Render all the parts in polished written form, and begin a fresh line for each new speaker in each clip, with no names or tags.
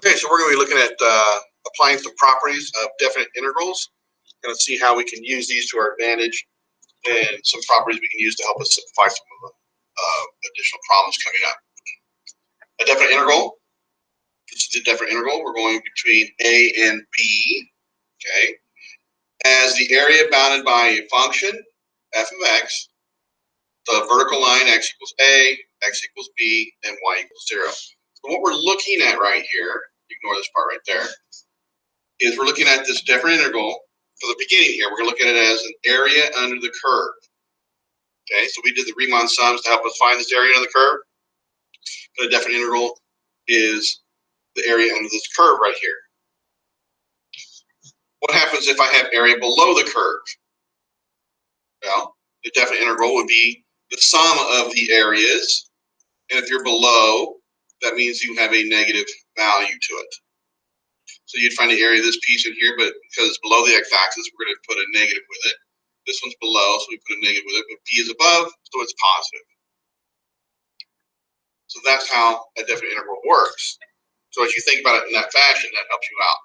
Okay, so we're going to be looking at applying some properties of definite integrals. Going to see how we can use these to our advantage and some properties we can use to help us simplify some of the additional problems coming up. A definite integral. This is a definite integral. We're going between A and B. Okay. As the area bounded by a function, f of x, the vertical line x equals A, x equals B, and y equals 0. So what we're looking at right here, ignore this part right there, is we're looking at this definite integral for the beginning here. We're going to look at it as an area under the curve. Okay, so we did the Riemann sums to help us find this area under the curve. But a definite integral is the area under this curve right here. What happens if I have area below the curve? Well, the definite integral would be the sum of the areas. And if you're below, that means you have a negative value to it. So you'd find the area of this piece in here, but because it's below the x-axis, we're going to put a negative with it. This one's below, so we put a negative with it, but p is above, so it's positive. So that's how a definite integral works. So as you think about it in that fashion, that helps you out.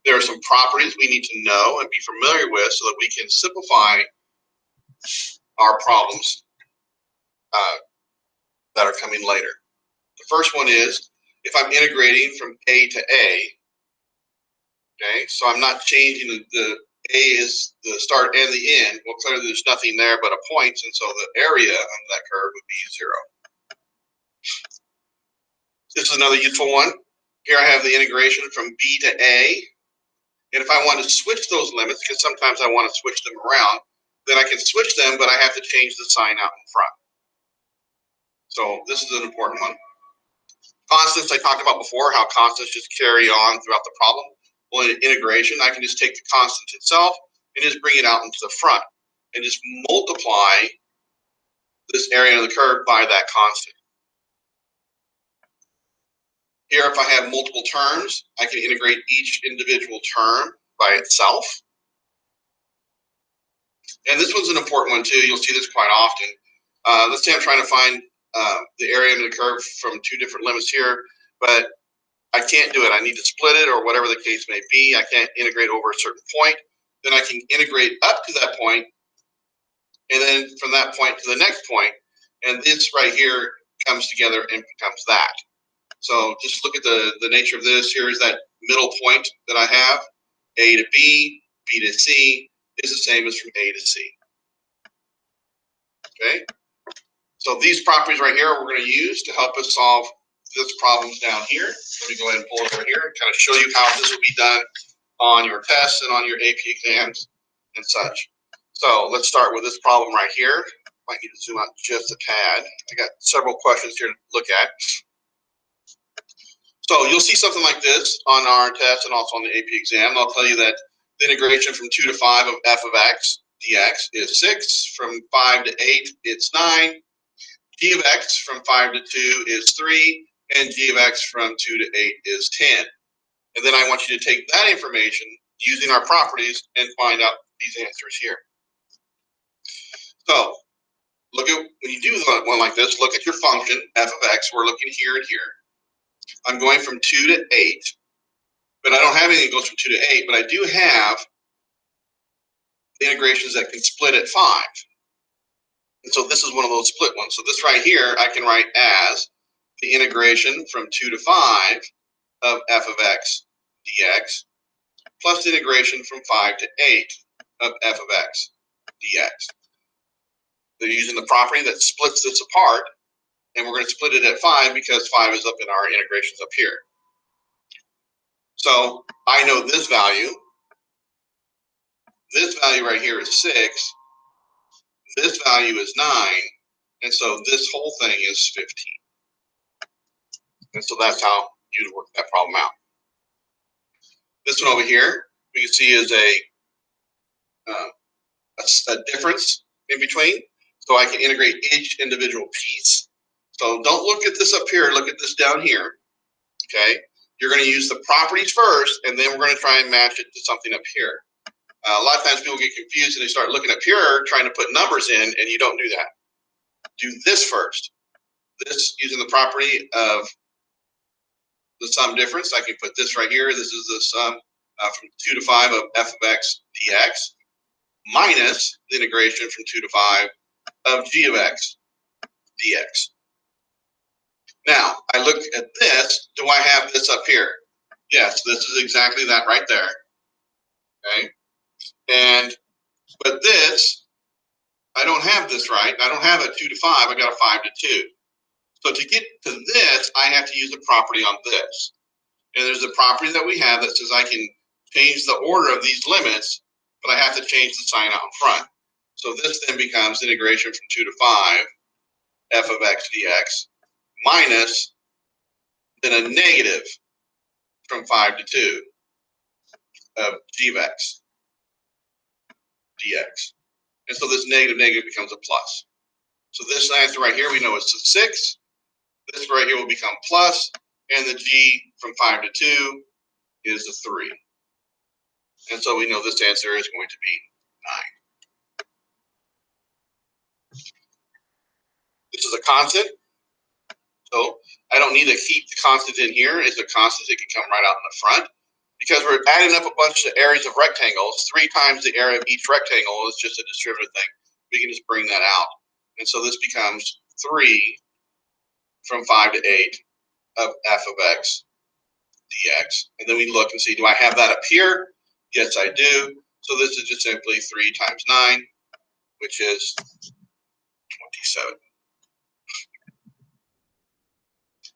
There are some properties we need to know and be familiar with so that we can simplify our problems that are coming later. The first one is if I'm integrating from A to A, okay, so I'm not changing the A is the start and the end. Well, clearly there's nothing there but a point, and so the area on that curve would be 0. This is another useful one. Here I have the integration from B to A. And if I want to switch those limits, because sometimes I want to switch them around, then I can switch them, but I have to change the sign out in front. So this is an important one. Constants I talked about before, how constants just carry on throughout the problem. Well, in integration, I can just take the constant itself and just bring it out into the front and just multiply this area of the curve by that constant. Here, if I have multiple terms, I can integrate each individual term by itself. And this one's an important one too. You'll see this quite often. Let's say I'm trying to find the area under the curve from two different limits here, but I can't do it. I need to split it or whatever the case may be. I can't integrate over a certain point. Then I can integrate up to that point, and then from that point to the next point, and this right here comes together and becomes that. So just look at the nature of this. Here's that middle point that I have. A to B, B to C is the same as from A to C. Okay? So these properties right here we're going to use to help us solve this problem down here. Let me go ahead and pull it over here and kind of show you how this will be done on your tests and on your AP exams and such. So let's start with this problem right here. Might need to zoom out just a tad. I got several questions here to look at. So you'll see something like this on our test and also on the AP exam. I'll tell you that the integration from 2 to 5 of f of x dx is 6. From 5 to 8, it's 9. G of x from 5 to 2 is 3. And g of x from 2 to 8 is 10. And then I want you to take that information using our properties and find out these answers here. So look at, when you do one like this, look at your function, f of x. We're looking here and here. I'm going from 2 to 8, but I don't have anything that goes from 2 to 8, but I do have integrations that can split at 5. And so this is one of those split ones. So this right here, I can write as the integration from 2 to 5 of f of x dx plus the integration from 5 to 8 of f of x dx. They're using the property that splits this apart, and we're going to split it at 5 because 5 is up in our integrations up here. So I know this value. This value right here is 6. This value is 9. And so this whole thing is 15. And so that's how you work that problem out. This one over here, we can see is a difference in between. So I can integrate each individual piece. So don't look at this up here, look at this down here. Okay? You're going to use the properties first, and then we're going to try and match it to something up here. A lot of times people get confused and they start looking up here, trying to put numbers in, and you don't do that. Do this first. This using the property of the sum difference. I can put this right here. This is the sum from 2 to 5 of f of x dx minus the integration from 2 to 5 of g of x dx. Now, I look at this. Do I have this up here? Yes, this is exactly that right there. Okay. But this, I don't have this right. I don't have a 2 to 5. I got a 5 to 2. So to get to this, I have to use a property on this. And there's a property that we have that says I can change the order of these limits, but I have to change the sign out in front. So this then becomes integration from 2 to 5 f of x dx minus then a negative from 5 to 2 of g of x dx. And so this negative becomes a plus. So this answer right here, we know it's a 6. This right here will become plus, and the g from 5 to 2 is a 3. And so we know this answer is going to be 9. This is a constant. So I don't need to keep the constant in here. It's a constant. It can come right out in the front. Because we're adding up a bunch of areas of rectangles, 3 times the area of each rectangle is just a distributive thing. We can just bring that out. And so this becomes 3 from 5 to 8 of f of x dx. And then we look and see, do I have that up here? Yes, I do. So this is just simply 3 times 9, which is 27.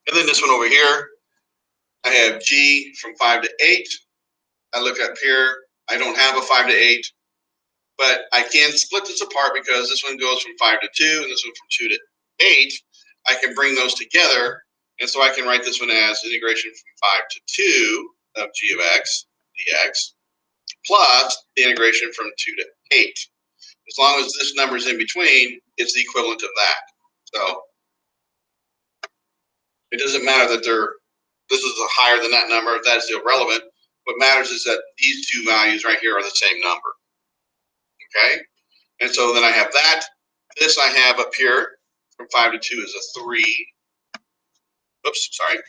And then this one over here, I have g from 5 to 8. I look up here, I don't have a 5 to 8, but I can split this apart because this one goes from 5 to 2 and this one from 2 to 8. I can bring those together, and so I can write this one as integration from 5 to 2 of g of x dx plus the integration from 2 to 8. As long as this number is in between, it's the equivalent of that. So it doesn't matter that this is higher than that number. That's irrelevant. What matters is that these two values right here are the same number. Okay? And so then I have that. This I have up here from 5 to 2 is a 3. Oops, sorry.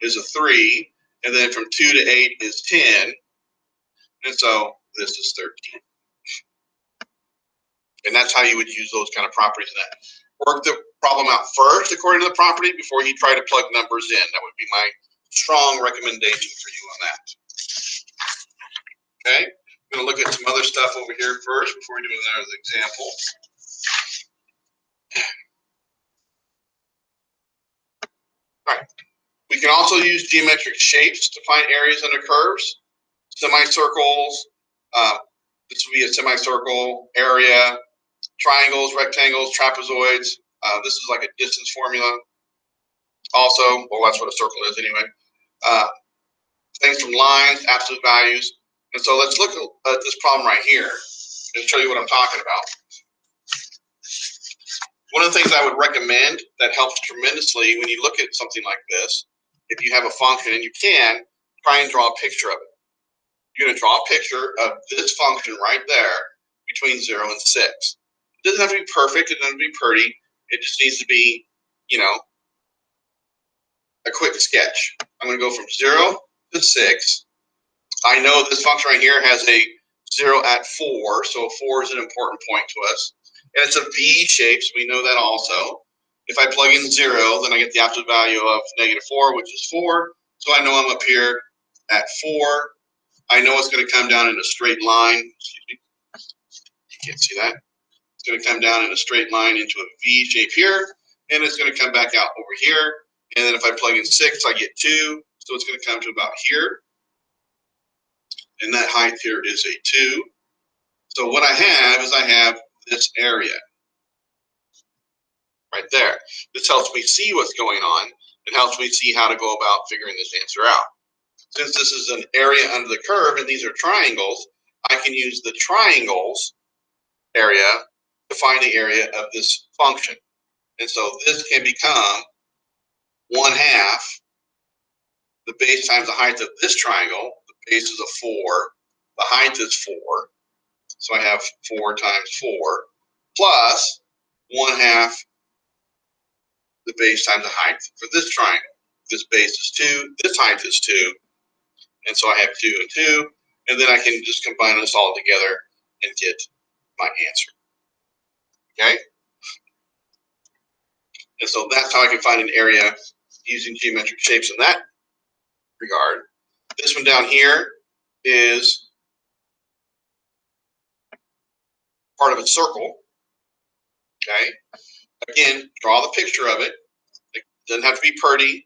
Is a 3. And then from 2 to 8 is 10. And so this is 13. And that's how you would use those kind of properties in that. Work the problem out first according to the property before you try to plug numbers in. That would be my strong recommendation for you on that. Okay, I'm going to look at some other stuff over here first before we do another example. All right, we can also use geometric shapes to find areas under curves. Semicircles, this would be a semicircle, area, triangles, rectangles, trapezoids. This is like a distance formula. Also, well, that's what a circle is anyway. Things from lines, absolute values. And so let's look at this problem right here and show you what I'm talking about. One of the things I would recommend that helps tremendously when you look at something like this, if you have a function and you can, try and draw a picture of it. You're going to draw a picture of this function right there between 0 and 6. It doesn't have to be perfect. It doesn't have to be pretty. It just needs to be, you know, a quick sketch. I'm going to go from 0 to 6. I know this function right here has a 0 at 4, so 4 is an important point to us. And it's a V shape, so we know that also. If I plug in 0, then I get the absolute value of -4, which is 4. So I know I'm up here at 4. I know it's going to come down in a straight line. Excuse me. You can't see that. It's going to come down in a straight line into a V shape here, and it's going to come back out over here. And then if I plug in 6, I get 2. So it's going to come to about here. And that height here is a 2. So what I have is I have this area right there. This helps me see what's going on. It helps me see how to go about figuring this answer out. Since this is an area under the curve and these are triangles, I can use the triangles area to find the area of this function. And so this can become 1/2 the base times the height of this triangle. The base is a 4. The height is 4. So I have 4 times 4 plus 1/2 the base times the height for this triangle. This base is 2. This height is 2. And so I have 2 and 2. And then I can just combine this all together and get my answer. Okay? And so that's how I can find an area using geometric shapes in that regard. This one down here is part of a circle. Okay? Again, draw the picture of it. It doesn't have to be pretty.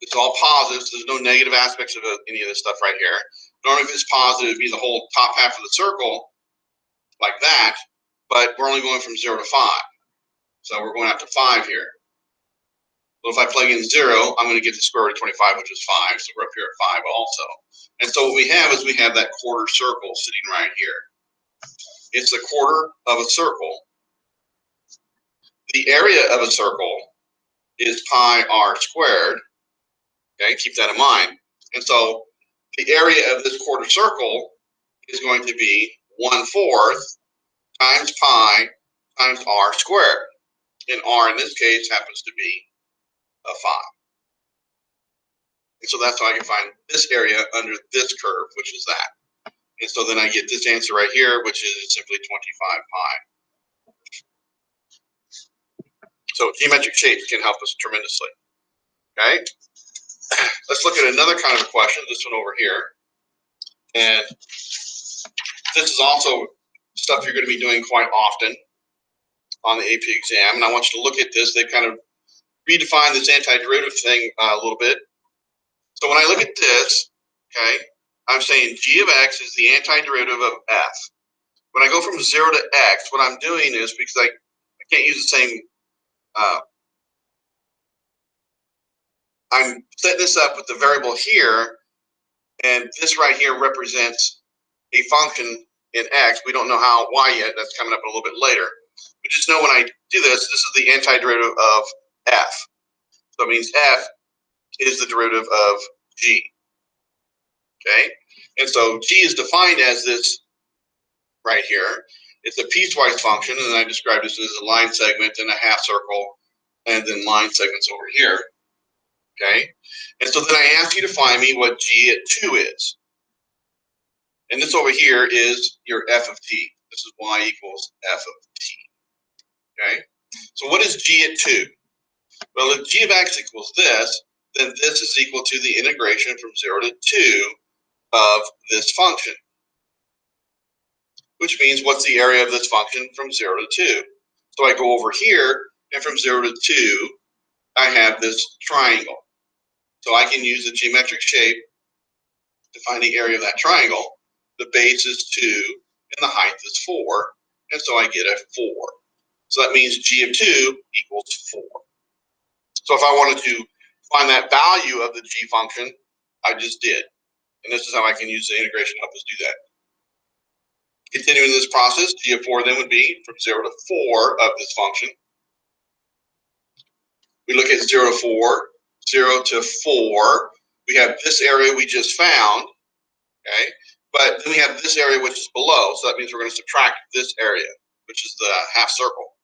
It's all positive, so there's no negative aspects of any of this stuff right here. Normally, if it's positive, it'd be the whole top half of the circle, like that, but we're only going from 0 to 5. So we're going out to 5 here. So if I plug in 0, I'm going to get the square root of 25, which is 5, so we're up here at 5 also. And so what we have is we have that quarter circle sitting right here. It's a quarter of a circle. The area of a circle is pi r squared. Okay, keep that in mind. And so the area of this quarter circle is going to be 1/4 times pi times r squared. And r in this case happens to be a 5. And so that's how I can find this area under this curve, which is that. And so then I get this answer right here, which is simply 25 pi. So geometric shapes can help us tremendously. Okay? Let's look at another kind of a question, this one over here. And this is also stuff you're going to be doing quite often on the AP exam. And I want you to look at this. They kind of redefine this antiderivative thing a little bit. So when I look at this, okay, I'm saying g of x is the antiderivative of f. When I go from 0 to x, what I'm doing is, because I can't use the same, I'm setting this up with the variable here, and this right here represents a function in x. We don't know how y yet. That's coming up a little bit later. But just know when I do this, this is the antiderivative of f. So it means f is the derivative of g. Okay? And so g is defined as this right here. It's a piecewise function, and I described this as a line segment and a half circle, and then line segments over here. Okay? And so then I ask you to find me what g at 2 is. And this over here is your f of t. This is y equals f of t. Okay? So what is g at 2? Well, if g of x equals this, then this is equal to the integration from 0 to 2 of this function. Which means what's the area of this function from 0 to 2? So I go over here, and from 0 to 2, I have this triangle. So I can use the geometric shape to find the area of that triangle. The base is 2, and the height is 4, and so I get a 4. So that means g of 2 equals 4. So if I wanted to find that value of the g function, I just did. And this is how I can use the integration to help us do that. Continuing this process, g of 4 then would be from 0 to 4 of this function. We look at 0 to 4, 0 to 4. We have this area we just found, okay? But then we have this area which is below, so that means we're going to subtract this area, which is the half circle.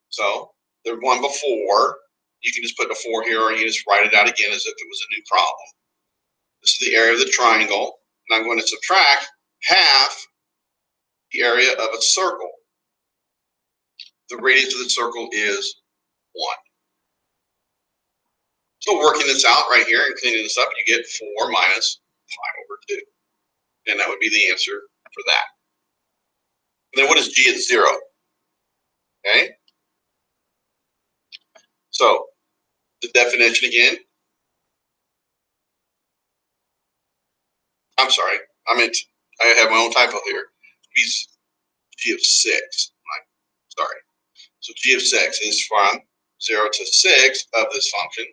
So the one before, you can just put a 4 here, or you can just write it out again as if it was a new problem. This is the area of the triangle, and I'm going to subtract half the area of a circle. The radius of the circle is 1. So working this out right here and cleaning this up, you get 4 minus pi over 2. And that would be the answer for that. And then what is g at 0? Okay? So the definition again. I'm sorry. I have my own typo here. It's g of 6. Sorry. So g of 6 is from 0 to 6 of this function.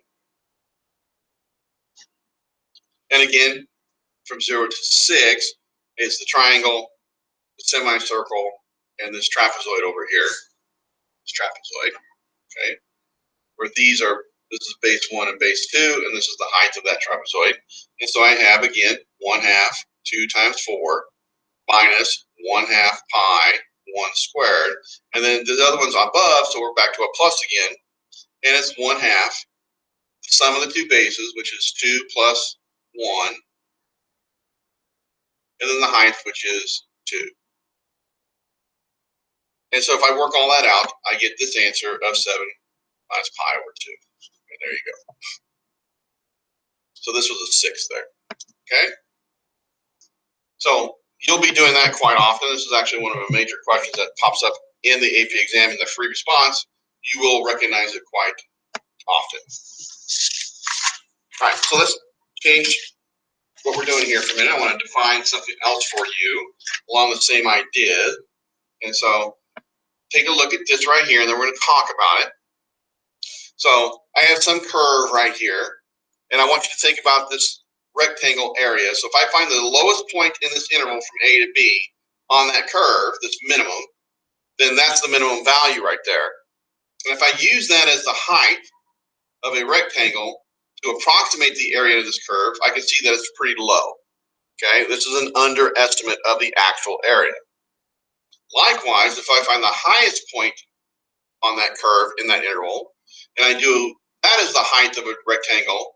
And again, from 0 to 6 is the triangle, the semicircle, and this trapezoid over here. This trapezoid, okay? Where these are, this is base 1 and base 2, and this is the height of that trapezoid. And so I have, again, 1/2, 2 times 4, minus 1/2 pi, 1 squared. And then the other one's above, so we're back to a plus again. And it's 1/2 sum of the two bases, which is 2 plus 1, and then the height, which is 2. And so if I work all that out, I get this answer of 7 minus pi over 2. And there you go. So this was a 6 there. Okay? So you'll be doing that quite often. This is actually one of the major questions that pops up in the AP exam in the free response. You will recognize it quite often. All right, so let's change what we're doing here for a minute. I want to define something else for you along the same idea. And so take a look at this right here, and then we're going to talk about it. So I have some curve right here, and I want you to think about this rectangle area. So if I find the lowest point in this interval from A to B on that curve, this minimum, then that's the minimum value right there. And if I use that as the height of a rectangle to approximate the area of this curve, I can see that it's pretty low. Okay, this is an underestimate of the actual area. Likewise, if I find the highest point on that curve in that interval, and I do that as the height of a rectangle,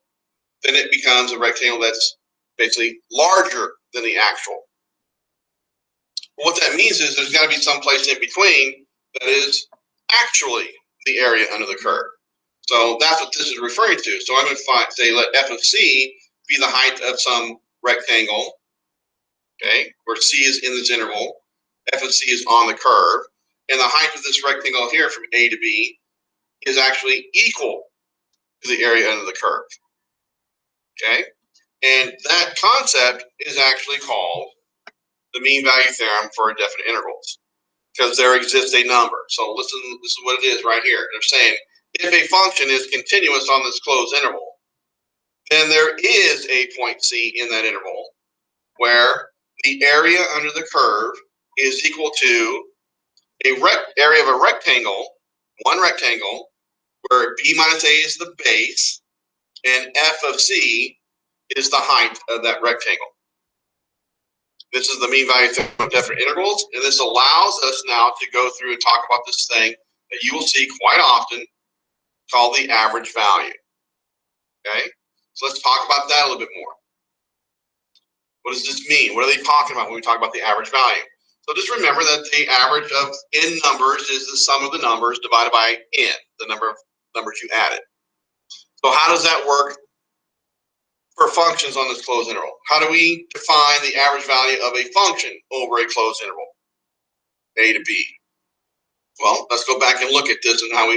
then it becomes a rectangle that's basically larger than the actual. What that means is there's got to be some place in between that is actually the area under the curve. So that's what this is referring to. So I'm going to say let f of c be the height of some rectangle, okay, where c is in this interval, f of c is on the curve, and the height of this rectangle here from A to B is actually equal to the area under the curve, okay? And that concept is actually called the mean value theorem for indefinite intervals, because there exists a number. So listen, this is what it is right here. They're saying if a function is continuous on this closed interval, then there is a point C in that interval where the area under the curve is equal to a area of a rectangle, one rectangle, where B minus A is the base and f of c is the height of that rectangle. This is the mean value theorem of definite intervals, and this allows us now to go through and talk about this thing that you will see quite often called the average value. Okay, so let's talk about that a little bit more. What does this mean? What are they talking about when we talk about the average value? So just remember that the average of n numbers is the sum of the numbers divided by n, the number of numbers you added. So how does that work for functions on this closed interval? How do we define the average value of a function over a closed interval, A to B? Well, let's go back and look at this and how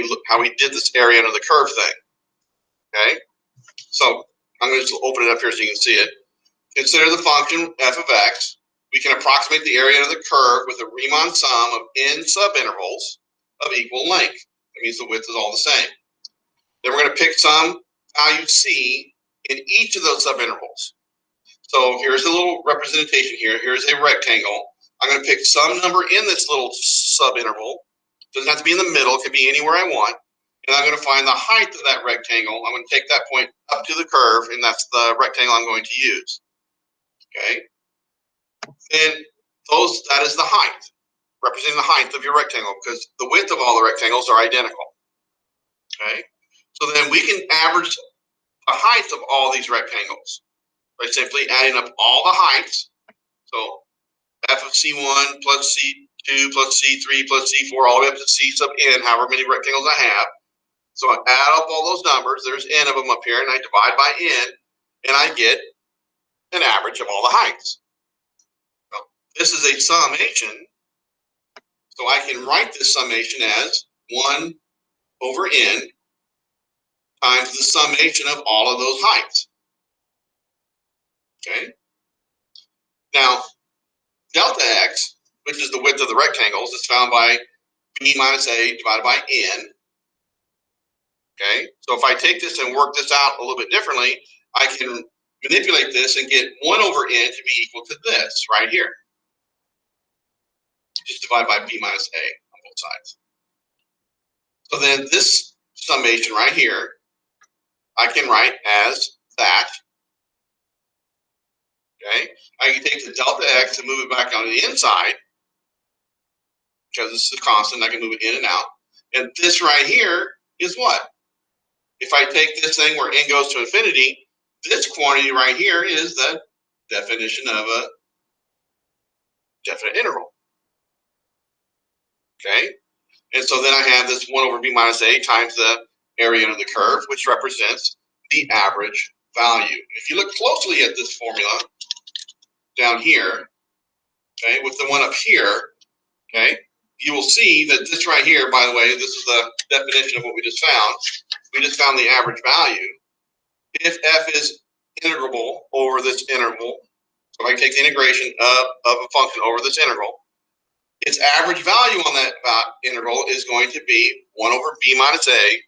we did this area under the curve thing. Okay, so I'm going to just open it up here so you can see it. Consider the function f of x. We can approximate the area under the curve with a Riemann sum of n subintervals of equal length. That means the width is all the same. Then we're going to pick some value c in each of those subintervals. So here's a little representation here. Here's a rectangle. I'm going to pick some number in this little subinterval. Doesn't have to be in the middle. It could be anywhere I want. And I'm going to find the height of that rectangle. I'm going to take that point up to the curve, and that's the rectangle I'm going to use. Okay. And that is the height, representing the height of your rectangle, because the width of all the rectangles are identical. Okay. So then we can average the height of all these rectangles by simply adding up all the heights. So f of c1 plus c2 plus c3 plus c4 all the way up to c sub n, however many rectangles I have. So I add up all those numbers. There's n of them up here, and I divide by n, and I get an average of all the heights. Well, this is a summation, so I can write this summation as 1 over n times the summation of all of those heights. Okay. Now, delta x, which is the width of the rectangles, is found by b minus a divided by n. Okay, so if I take this and work this out a little bit differently, I can manipulate this and get 1 over n to be equal to this right here. Just divide by b minus a on both sides. So then this summation right here, I can write as that. Okay, I can take the delta x and move it back on the inside, because this is a constant. I can move it in and out. And this right here is what? if I take this thing where n goes to infinity, this quantity right here is the definition of a definite integral. Okay? And so then I have this 1 over b minus a times the area under the curve, which represents the average value. If you look closely at this formula down here, okay, with the one up here, okay, you will see that this right here, by the way, this is the definition of what we just found. We just found the average value. If f is integrable over this interval, so if I take the integration of a function over this integral, its average value on that integral is going to be 1 over b minus a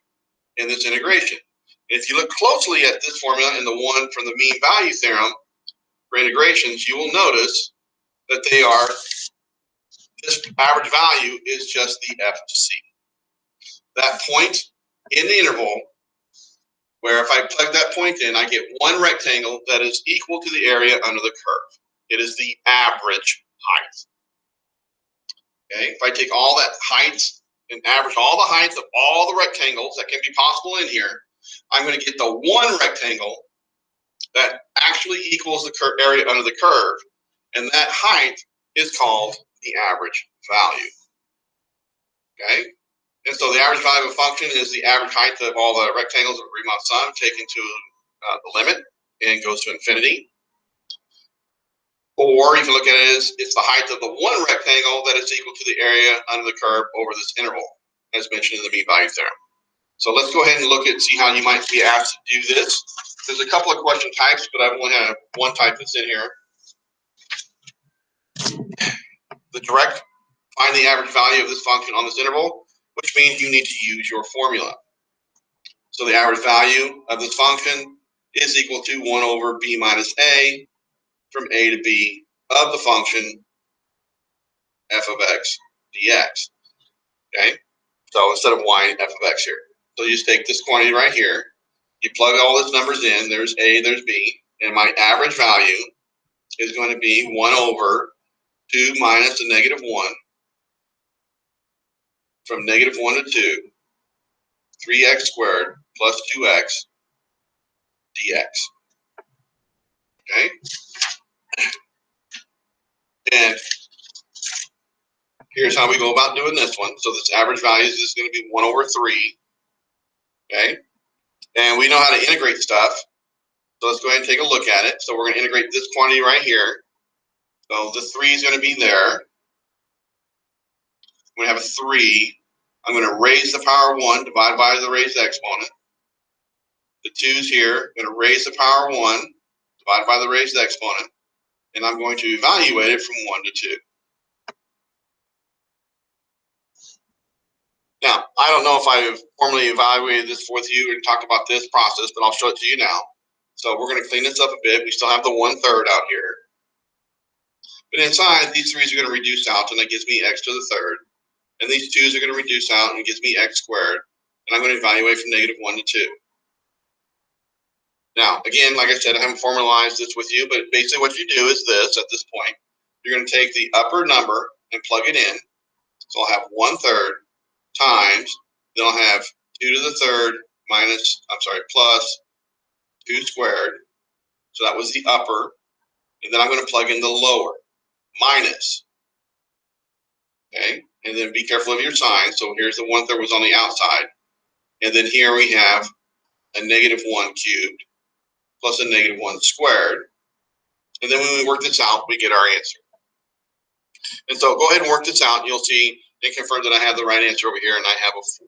in this integration. And if you look closely at this formula and the one from the mean value theorem for integrations, you will notice that they are, this average value is just the f of c. That point in the interval, where if I plug that point in, I get one rectangle that is equal to the area under the curve. It is the average height. Okay, if I take all that height and average all the heights of all the rectangles that can be possible in here, I'm going to get the one rectangle that actually equals the area under the curve, and that height is called the average value. Okay, and so the average value of a function is the average height of all the rectangles of a Riemann sum taken to the limit and goes to infinity. Or you can look at it as it's the height of the one rectangle that is equal to the area under the curve over this interval, as mentioned in the mean value theorem. So let's go ahead and look at see how you might be asked to do this. There's a couple of question types, but I've only had one type that's in here. The direct, find the average value of this function on this interval, which means you need to use your formula. So the average value of this function is equal to 1 over b minus a from a to b of the function f of x dx. Okay, so instead of y, f of x here. So you just take this quantity right here, you plug all these numbers in, there's a, there's b, and my average value is going to be 1 over 2 minus the negative 1 from negative 1 to 2, 3x squared plus 2x dx. Okay, and here's how we go about doing this one. So this average value is just going to be 1 over 3. Okay, and we know how to integrate stuff. So let's go ahead and take a look at it. So we're going to integrate this quantity right here. So the 3 is going to be there. I'm going to have a 3. I'm going to raise the power 1 divided by the raised exponent. The 2's here. I'm going to raise the power 1 divided by the raised exponent. And I'm going to evaluate it from 1 to 2. Now, I don't know if I've formally evaluated this with you and talked about this process, but I'll show it to you now. So we're going to clean this up a bit. We still have the 1/3 out here. But inside, these 3's are going to reduce out, and that gives me x to the third. And these 2's are going to reduce out, and it gives me x squared. And I'm going to evaluate from negative 1 to 2. Now, again, like I said, I haven't formalized this with you, but basically what you do is this at this point. You're going to take the upper number and plug it in. So I'll have 1/3 times, then I'll have 2 to the third plus 2 squared. So that was the upper. And then I'm going to plug in the lower, minus. Okay, and then be careful of your sign. So here's the 1/3 was on the outside. And then here we have a negative 1 cubed plus a negative 1 squared. And then when we work this out, we get our answer. And so go ahead and work this out, and you'll see and confirm that I have the right answer over here, and I have a 4.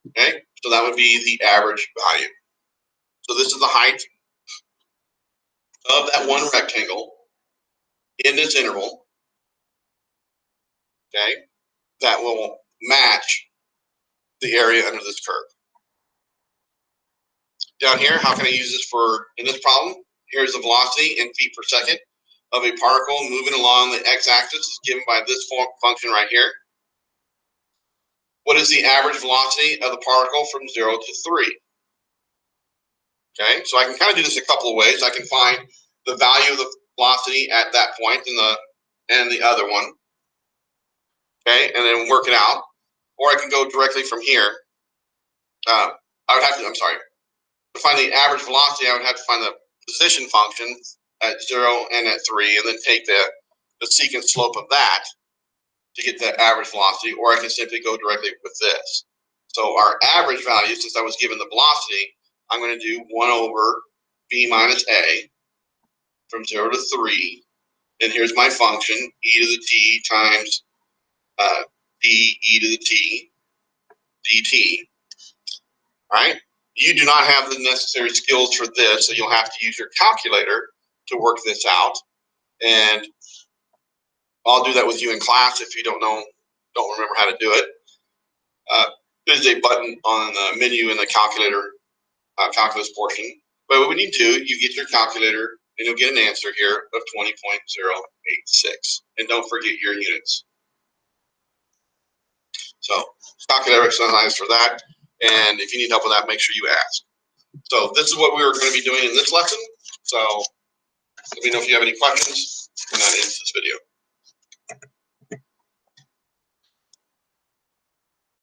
Okay, so that would be the average value. So this is the height of that one rectangle in this interval. Okay, that will match the area under this curve. Down here, how can I use this in this problem? Here's the velocity in feet per second of a particle moving along the x-axis is given by this function right here. What is the average velocity of the particle from 0 to 3? Okay, so I can kind of do this a couple of ways. I can find the value of the velocity at that point and the other one. Okay, and then work it out. Or I can go directly from here. I would have to, I'm sorry, to find the average velocity, I would have to find the position function at 0 and at 3, and then take the secant slope of that to get the average velocity, or I can simply go directly with this. So our average value, since I was given the velocity, I'm going to do 1 over b minus a from 0 to 3. And here's my function, e to the t times d e to the t dt. All right? You do not have the necessary skills for this, so you'll have to use your calculator to work this out. And I'll do that with you in class if you don't remember how to do it. There's a button on the menu in the calculator calculus portion. But when you do, you get your calculator and you'll get an answer here of 20.086. And don't forget your units. So calculator exercise for that. And if you need help with that, make sure you ask. So this is what we were going to be doing in this lesson. So let me know if you have any questions, and that ends this video.